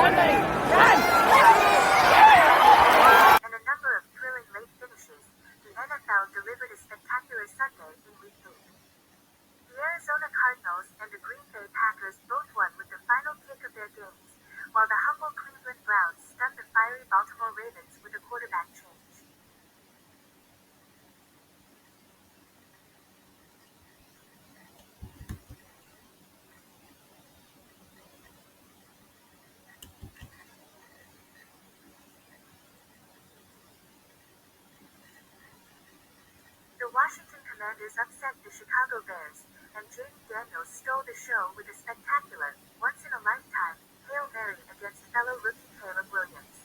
And a number of thrilling late finishes, the NFL delivered a spectacular Sunday in Week 8. The Arizona Cardinals and the Green Bay Packers both won with the final kick of their games, while the humble Cleveland Browns stunned the fiery Baltimore Ravens with a quarterback change. The Washington Commanders upset the Chicago Bears, and Jayden Daniels stole the show with a spectacular, once-in-a-lifetime, Hail Mary against fellow rookie Caleb Williams.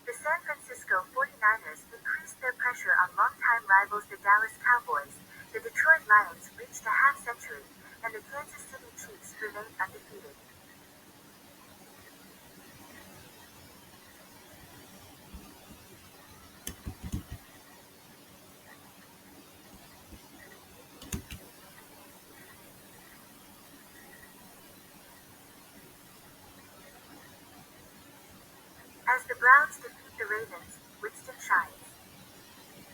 The San Francisco 49ers increased their pressure on longtime rivals the Dallas Cowboys, the Detroit Lions reached a half-century, and the Kansas City Chiefs remained undefeated. As the Browns defeat the Ravens, Winston shines.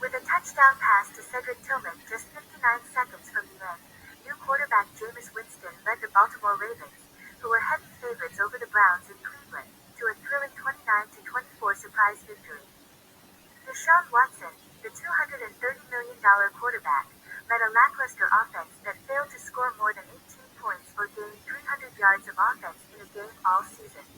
With a touchdown pass to Cedric Tillman just 59 seconds from the end, new quarterback Jameis Winston led the Baltimore Ravens, who were heavy favorites over the Browns in Cleveland, to a thrilling 29-24 surprise victory. Deshaun Watson, the $230 million quarterback, led a lackluster offense that failed to score more than 18 points or gain 300 yards of offense in a game all season.